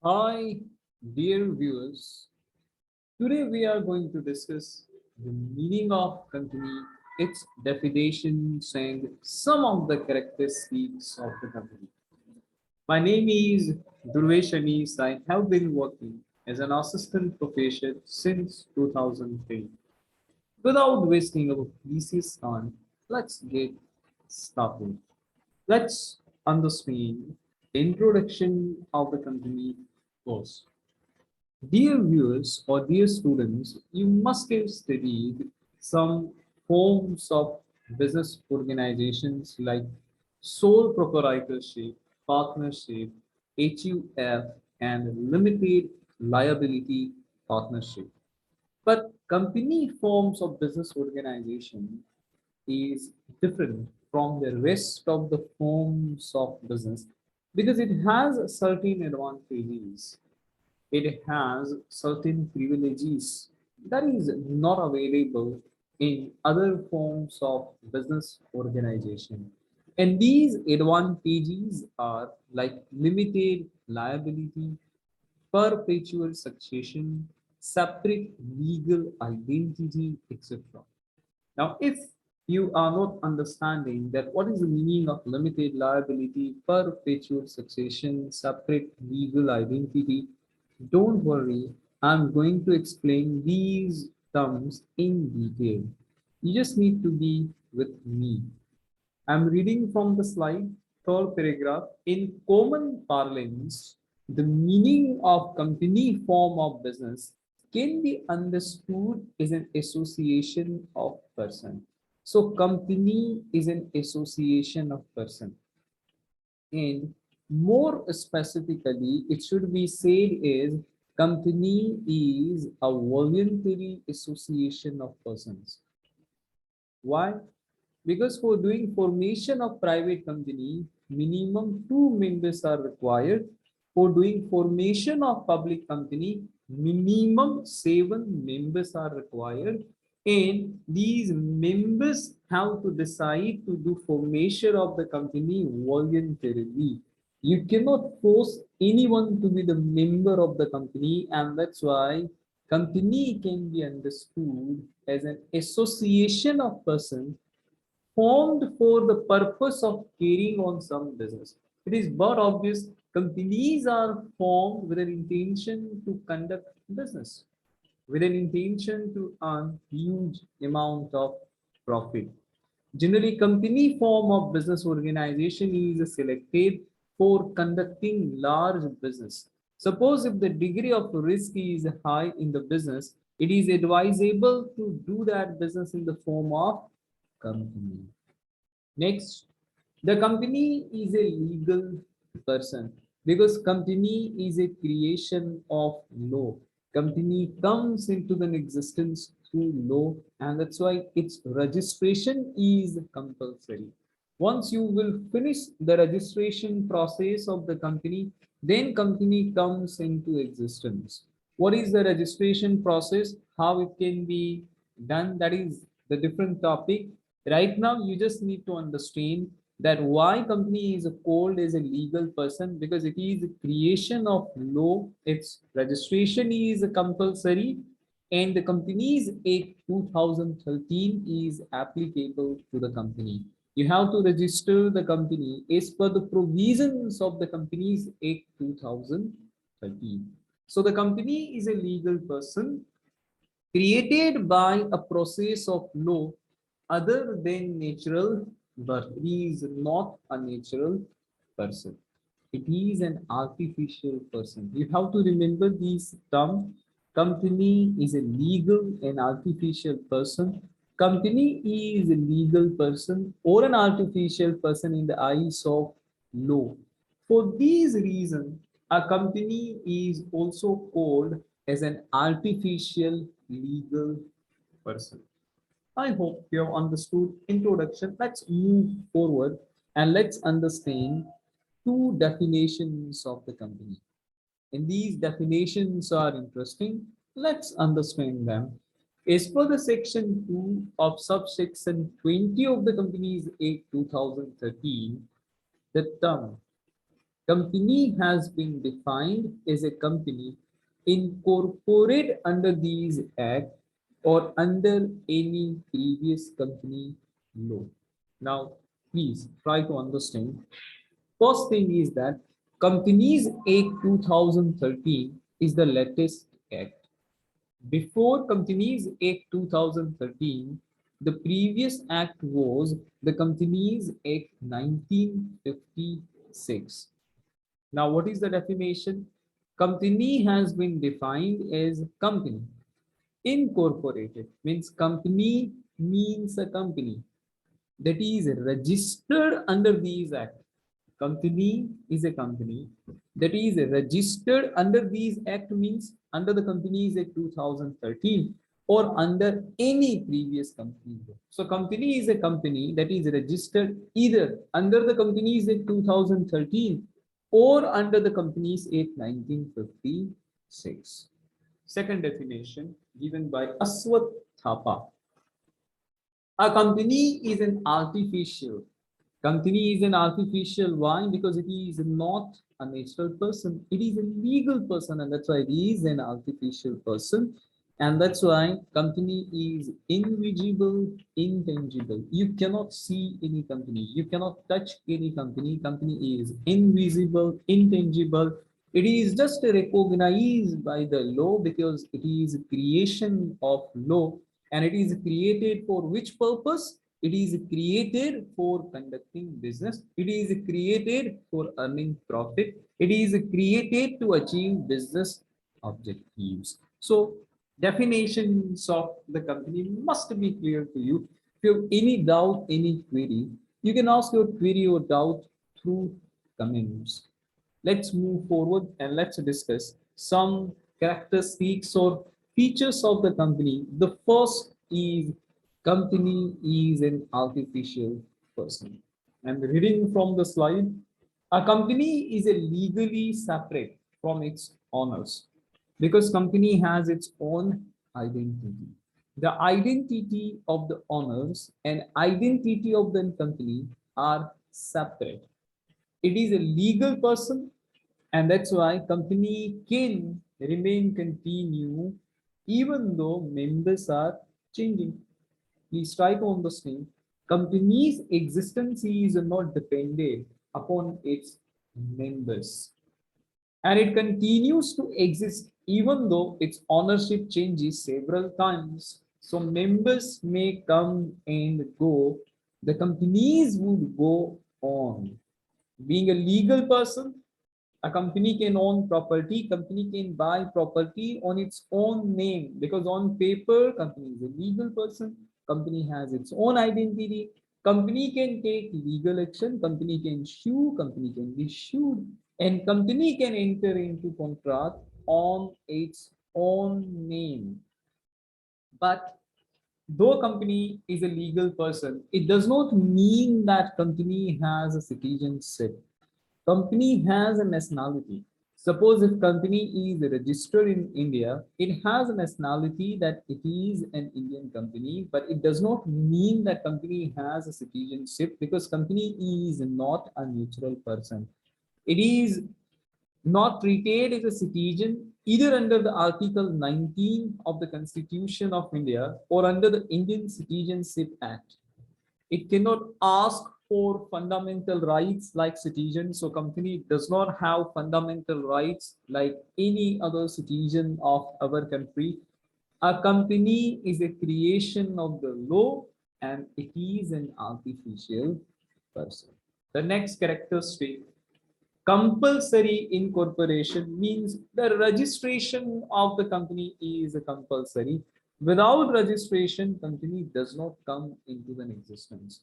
Hi, dear viewers. Today we are going to discuss the meaning of company, its definitions, and some of the characteristics of the company. My name is Durvesh Anis. I have been working as an assistant professor since 2003. Without wasting our precious time, let's get started. Let's understand the introduction of the company first. Dear viewers or dear students, you must have studied some forms of business organizations like sole proprietorship, partnership, HUF, and limited liability partnership. But company forms of business organization is different from the rest of the forms of business because it has certain advantages, it has certain privileges that is not available in other forms of business organization. And these advantages are like limited liability, perpetual succession, separate legal identity, etc. Now, if you are not understanding that what is the meaning of limited liability, perpetual succession, separate legal identity, don't worry, I'm going to explain these terms in detail. You just need to be with me. I'm reading from the slide, third paragraph. In common parlance, the meaning of company form of business can be understood as an association of person. So company is an association of person. And more specifically, it should be said is company is a voluntary association of persons. Why? Because for doing formation of private company, minimum two members are required. For doing formation of public company, minimum seven members are required. And these members have to decide to do formation of the company voluntarily. You cannot force anyone to be the member of the company, and that's why company can be understood as an association of persons formed for the purpose of carrying on some business. It is but obvious companies are formed with an intention to conduct business, with an intention to earn huge amount of profit. Generally, company form of business organization is selected for conducting large business. Suppose if the degree of risk is high in the business, it is advisable to do that business in the form of company. Next, the company is a legal person because company is a creation of law. Company comes into an existence through law, and that's why its registration is compulsory. Once you will finish the registration process of the company, then company comes into existence. What is the registration process? How it can be done? That is the different topic. Right now, you just need to understand that why company is called as a legal person because it is a creation of law. Its registration is compulsory, and the Companies Act 2013 is applicable to the company. You have to register the company as per the provisions of the Companies Act 2013. So the company is a legal person created by a process of law other than natural birth. He is not a natural person. It is an artificial person. You have to remember these terms. Company is a legal and artificial person. Company is a legal person or an artificial person in the eyes of law. For these reasons, a company is also called as an artificial legal person. I hope you have understood introduction. Let's move forward and let's understand two definitions of the company. And these definitions are interesting. Let's understand them. As per the section 2 of subsection 20 of the Companies Act 2013, the term Company has been defined as a company incorporated under these act or under any previous company law. Now, please try to understand. First thing is that Companies Act 2013 is the latest act. Before Companies Act 2013, the previous act was the Companies Act 1956. Now, what is the definition? Company has been defined as company. Incorporated means company means a company that is registered under these act. Company is a company that is registered under these act means under the Companies Act 2013 or under any previous company. So company is a company that is registered either under the Companies Act 2013 or under the Companies Act 1956. Second definition given by Aswath Thapa. A company is an artificial. Company is an artificial. Why? Because it is not a natural person. It is a legal person, and that's why it is an artificial person. And that's why company is invisible, intangible. You cannot see any company. You cannot touch any company. Company is invisible, intangible. It is just recognized by the law because it is creation of law, and it is created for which purpose? It is created for conducting business. It is created for earning profit. It is created to achieve business objectives. So definitions of the company must be clear to you. If you have any doubt, any query, you can ask your query or doubt through comments. Let's move forward and let's discuss some characteristics or features of the company. The first is company is an artificial person. I'm reading from the slide. A company is a legally separate from its owners because company has its own identity. The identity of the owners and identity of the company are separate. It is a legal person, and that's why company can remain continue even though members are changing. Please try to understand. Company's existence is not dependent upon its members, and it continues to exist even though its ownership changes several times. So members may come and go. The companies would go on. Being a legal person, a company can own property, company can buy property on its own name because on paper, company is a legal person, company has its own identity, company can take legal action, company can sue, company can be sued, and company can enter into contract on its own name. But though company is a legal person, it does not mean that company has a citizenship. Company has a nationality. Suppose if company is registered in India, it has a nationality that it is an Indian company, but it does not mean that company has a citizenship because company is not a natural person. It is not treated as a citizen either under the Article 19 of the Constitution of India or under the Indian Citizenship Act. It cannot ask for fundamental rights like citizens. So company does not have fundamental rights like any other citizen of our country. A company is a creation of the law and it is an artificial person. The next characteristic, compulsory incorporation, means the registration of the company is compulsory. Without registration, company does not come into an existence.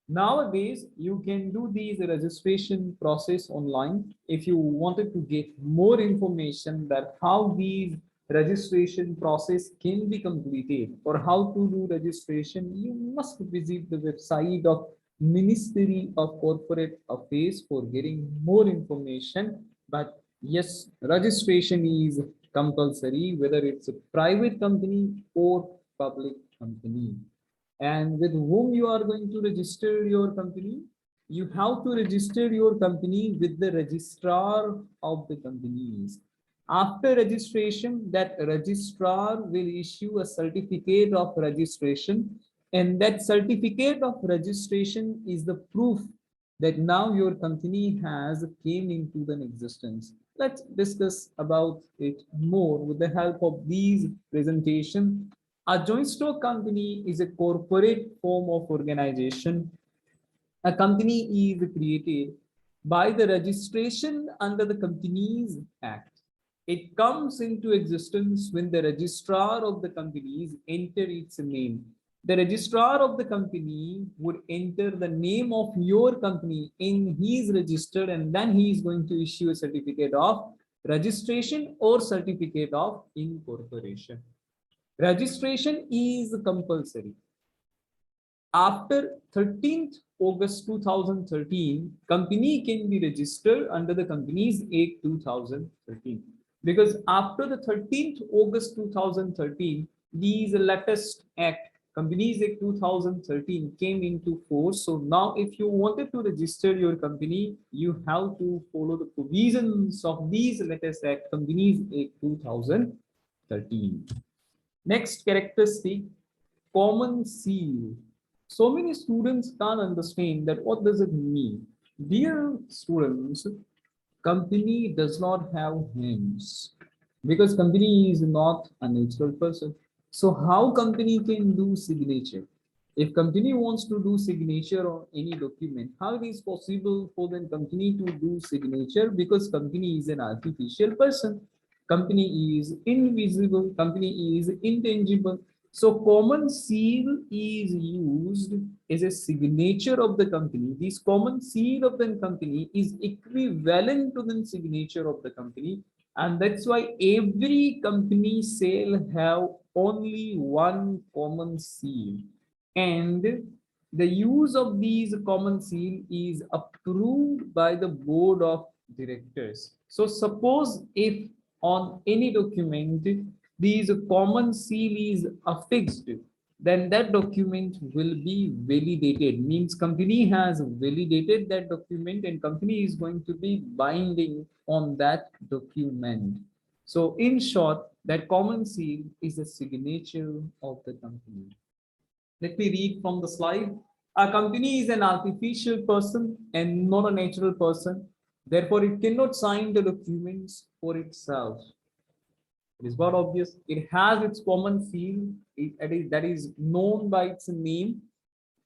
Nowadays, you can do these registration process online. If you wanted to get more information that how these registration process can be completed or how to do registration, you must visit the website of Ministry of Corporate Affairs for getting more information. But yes, registration is compulsory, whether it's a private company or public company. And with whom you are going to register your company? you have to register your company with the registrar of the companies. After registration, that registrar will issue a certificate of registration, and that certificate of registration is the proof that now your company has came into the existence. Let's discuss about it more with the help of these presentation. A joint stock company is a corporate form of organization. A company is created by the registration under the Companies Act. It comes into existence when the registrar of the companies enter its name. The registrar of the company would enter the name of your company in his register, and then he is going to issue a certificate of registration or certificate of incorporation. Registration is compulsory. After 13th August 2013, company can be registered under the Companies Act 2013. Because after the 13th August 2013, these latest act, Companies Act 2013 came into force. So now if you wanted to register your company, you have to follow the provisions of these latest act, Companies Act 2013. Next characteristic, common seal. So many students can't understand that what does it mean. Dear students, company does not have hands because company is not a natural person. So how company can do signature? If company wants to do signature on any document, how it is possible for the company to do signature? Because company is an artificial person. Company is invisible. Company is intangible. So common seal is used as a signature of the company. This common seal of the company is equivalent to the signature of the company, and that's why every company shall have only one common seal, and the use of these common seal is approved by the board of directors. So suppose if on any document these common seal is affixed, then that document will be validated. Means company has validated that document and company is going to be binding on that document. So in short, that common seal is the signature of the company. Let me read from the slide. A company is an artificial person and not a natural person. Therefore, it cannot sign the documents for itself. It is not obvious. It has its common seal. That is known by its name,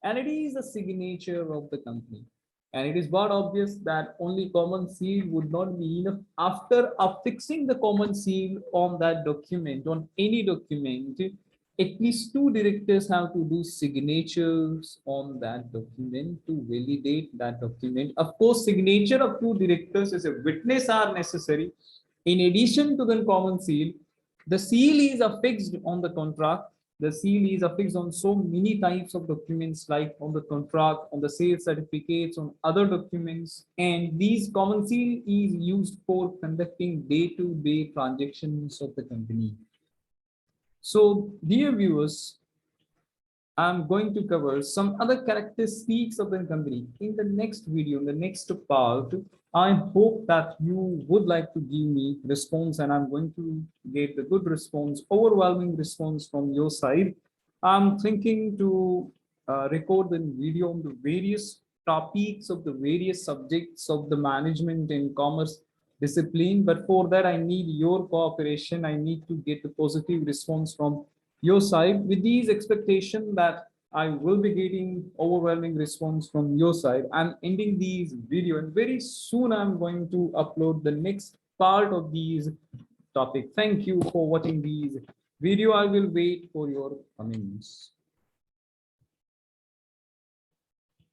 and it is a signature of the company. And it is not obvious that only common seal would not be enough. After affixing the common seal on that document, on any document, at least two directors have to do signatures on that document to validate that document. Of course, signature of two directors as a witness are necessary. In addition to the common seal, the seal is affixed on the contract. The seal is affixed on so many types of documents, like on the contract, on the sales certificates, on other documents. And these common seal is used for conducting day-to-day transactions of the company. So, dear viewers, I'm going to cover some other characteristics of the company in the next video, in the next part. I hope that you would like to give me response, and I'm going to get a good response, overwhelming response from your side. I'm thinking to record the video on the various topics of the various subjects of the management and commerce discipline. But for that, I need your cooperation. I need to get a positive response from your side. With these expectation that I will be getting overwhelming response from your side, I'm ending these video, and very soon I'm going to upload the next part of these topic. Thank you for watching these video. I will wait for your comments.